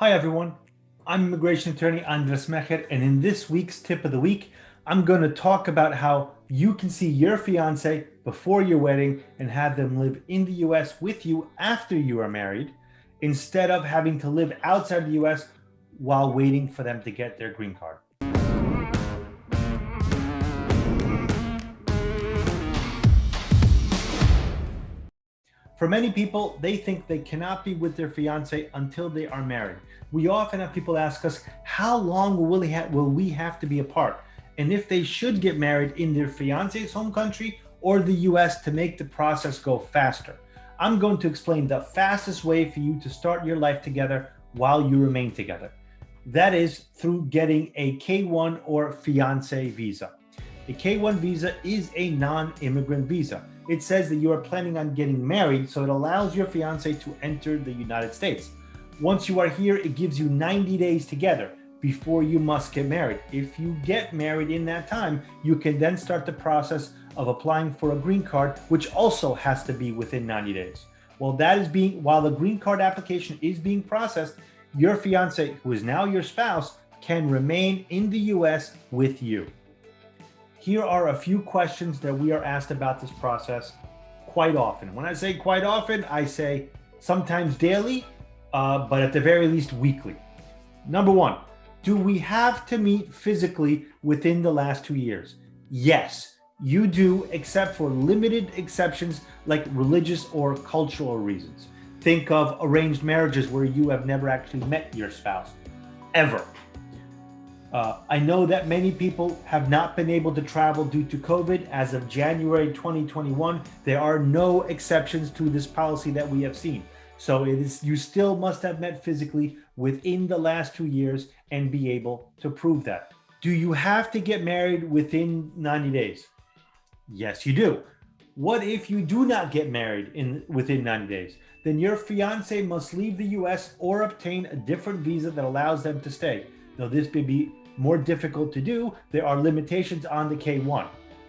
Hi everyone, I'm immigration attorney Andres Mejer, and in this week's tip of the week, I'm going to talk about how you can see your fiance before your wedding and have them live in the US with you after you are married, instead of having to live outside the US while waiting for them to get their green card. For many people, they think they cannot be with their fiance until they are married. We often have people ask us, how long will we have to be apart? And if they should get married in their fiance's home country or the US to make the process go faster. I'm going to explain the fastest way for you to start your life together while you remain together. That is through getting a K-1 or fiance visa. A K-1 visa is a non-immigrant visa. It says that you are planning on getting married, so it allows your fiance to enter the United States. Once you are here, it gives you 90 days together before you must get married. If you get married in that time, you can then start the process of applying for a green card, which also has to be within 90 days. While the green card application is being processed, your fiance, who is now your spouse, can remain in the US with you. Here are a few questions that we are asked about this process quite often. When I say quite often, I say sometimes daily, but at the very least weekly. Number one, do we have to meet physically within the last 2 years? Yes, you do, except for limited exceptions like religious or cultural reasons. Think of arranged marriages where you have never actually met your spouse, ever. I know that many people have not been able to travel due to COVID. As of January 2021, there are no exceptions to this policy that we have seen. So you still must have met physically within the last 2 years and be able to prove that. Do you have to get married within 90 days? Yes, you do. What if you do not get married within 90 days? Then your fiance must leave the US or obtain a different visa that allows them to stay. Though this may be more difficult to do, there are limitations on the K-1.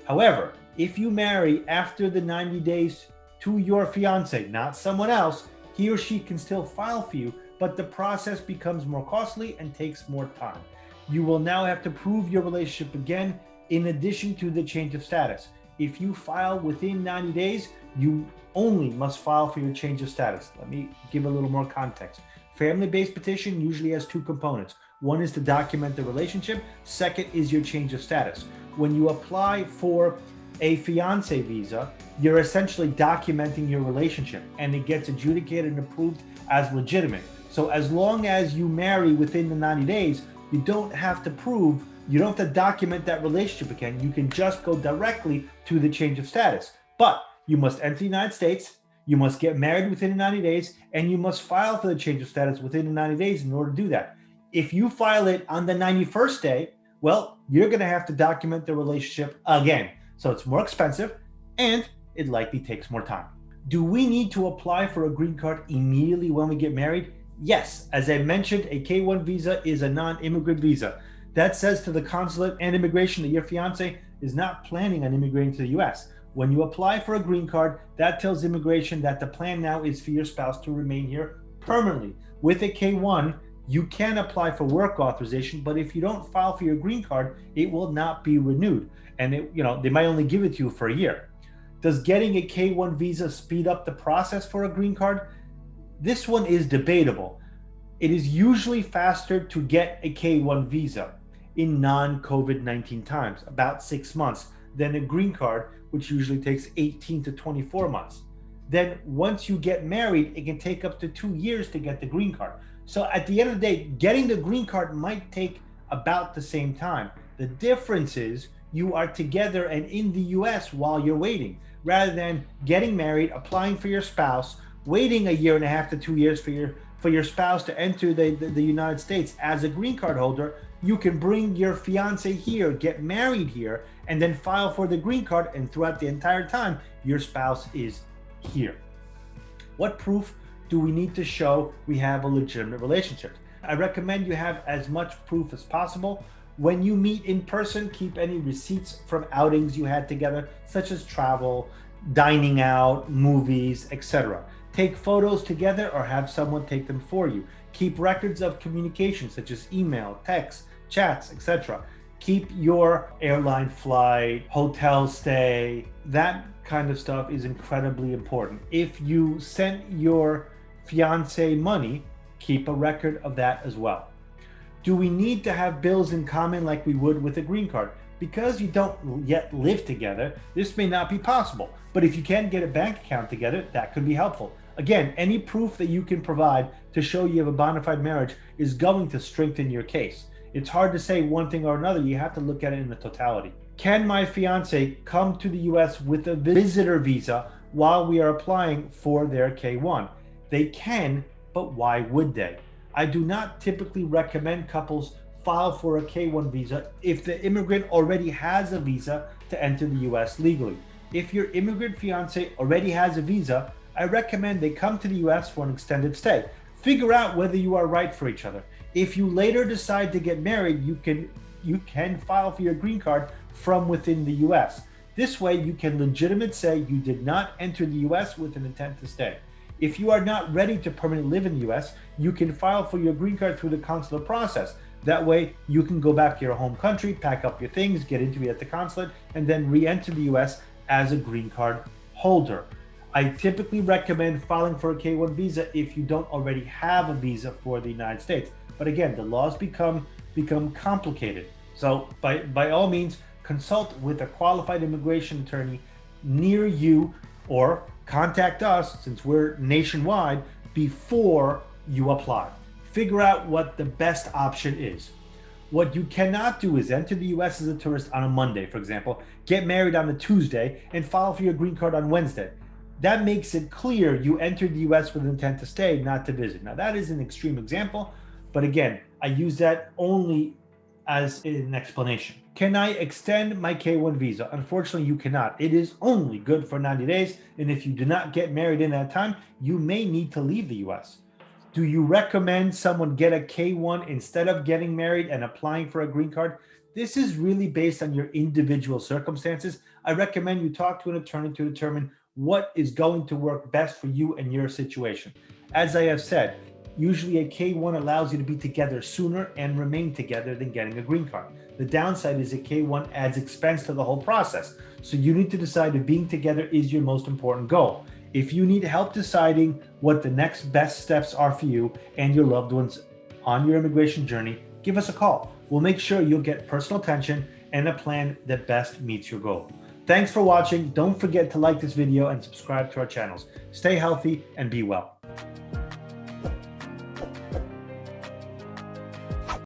However, if you marry after the 90 days to your fiance, not someone else, he or she can still file for you, but the process becomes more costly and takes more time. You will now have to prove your relationship again in addition to the change of status. If you file within 90 days, you only must file for your change of status. Let me give a little more context. Family-based petition usually has two components. One is to document the relationship. Second is your change of status. When you apply for a fiance visa, you're essentially documenting your relationship and it gets adjudicated and approved as legitimate. So as long as you marry within the 90 days, you don't have to document that relationship again. You can just go directly to the change of status. But you must enter the United States, you must get married within the 90 days, and you must file for the change of status within the 90 days in order to do that. If you file it on the 91st day, well, you're going to have to document the relationship again. So it's more expensive and it likely takes more time. Do we need to apply for a green card immediately when we get married? Yes. As I mentioned, a K-1 visa is a non-immigrant visa. That says to the consulate and immigration that your fiance is not planning on immigrating to the US. When you apply for a green card, that tells immigration that the plan now is for your spouse to remain here permanently. With a K-1, you can apply for work authorization, but if you don't file for your green card, it will not be renewed. And they might only give it to you for a year. Does getting a K-1 visa speed up the process for a green card? This one is debatable. It is usually faster to get a K-1 visa in non-COVID-19 times, about 6 months, than a green card, which usually takes 18 to 24 months. Then once you get married, it can take up to 2 years to get the green card. So at the end of the day, getting the green card might take about the same time. The difference is you are together and in the US while you're waiting, rather than getting married, applying for your spouse, waiting a year and a half to 2 years for your spouse to enter the United States as a green card holder. You can bring your fiance here, get married here, and then file for the green card. And throughout the entire time, your spouse is here. What proof do we need to show we have a legitimate relationship? I recommend you have as much proof as possible. When you meet in person, keep any receipts from outings you had together, such as travel, dining out, movies, etc. Take photos together or have someone take them for you. Keep records of communication such as email, text, chats, etc. Keep your airline flight, hotel stay, that kind of stuff is incredibly important. If you sent your fiance money, keep a record of that as well. Do we need to have bills in common like we would with a green card? Because you don't yet live together, this may not be possible. But if you can get a bank account together, that could be helpful. Again, any proof that you can provide to show you have a bona fide marriage is going to strengthen your case. It's hard to say one thing or another. You have to look at it in the totality. Can my fiance come to the US with a visitor visa while we are applying for their K-1? They can, but why would they? I do not typically recommend couples file for a K-1 visa if the immigrant already has a visa to enter the US legally. If your immigrant fiance already has a visa, I recommend they come to the US for an extended stay. Figure out whether you are right for each other. If you later decide to get married, you can file for your green card from within the US. This way you can legitimately say you did not enter the US with an intent to stay. If you are not ready to permanently live in the US, you can file for your green card through the consular process. That way you can go back to your home country, pack up your things, get interviewed at the consulate, and then re-enter the US as a green card holder. I typically recommend filing for a K-1 visa if you don't already have a visa for the United States. But again, the laws become complicated. So by all means, consult with a qualified immigration attorney near you or contact us since we're nationwide before you apply. Figure out what the best option is. What you cannot do is enter the US as a tourist on a Monday, for example, get married on a Tuesday, and file for your green card on Wednesday. That makes it clear you entered the US with intent to stay, not to visit. Now, that is an extreme example, but again, I use that only as an explanation. Can I extend my K-1 visa? Unfortunately, you cannot. It is only good for 90 days, and if you do not get married in that time, you may need to leave the US. Do you recommend someone get a K-1 instead of getting married and applying for a green card? This is really based on your individual circumstances. I recommend you talk to an attorney to determine what is going to work best for you and your situation. As I have said, usually a K-1 allows you to be together sooner and remain together than getting a green card. The downside is a K-1 adds expense to the whole process. So you need to decide if being together is your most important goal. If you need help deciding what the next best steps are for you and your loved ones on your immigration journey, give us a call. We'll make sure you'll get personal attention and a plan that best meets your goal. Thanks for watching. Don't forget to like this video and subscribe to our channels. Stay healthy and be well.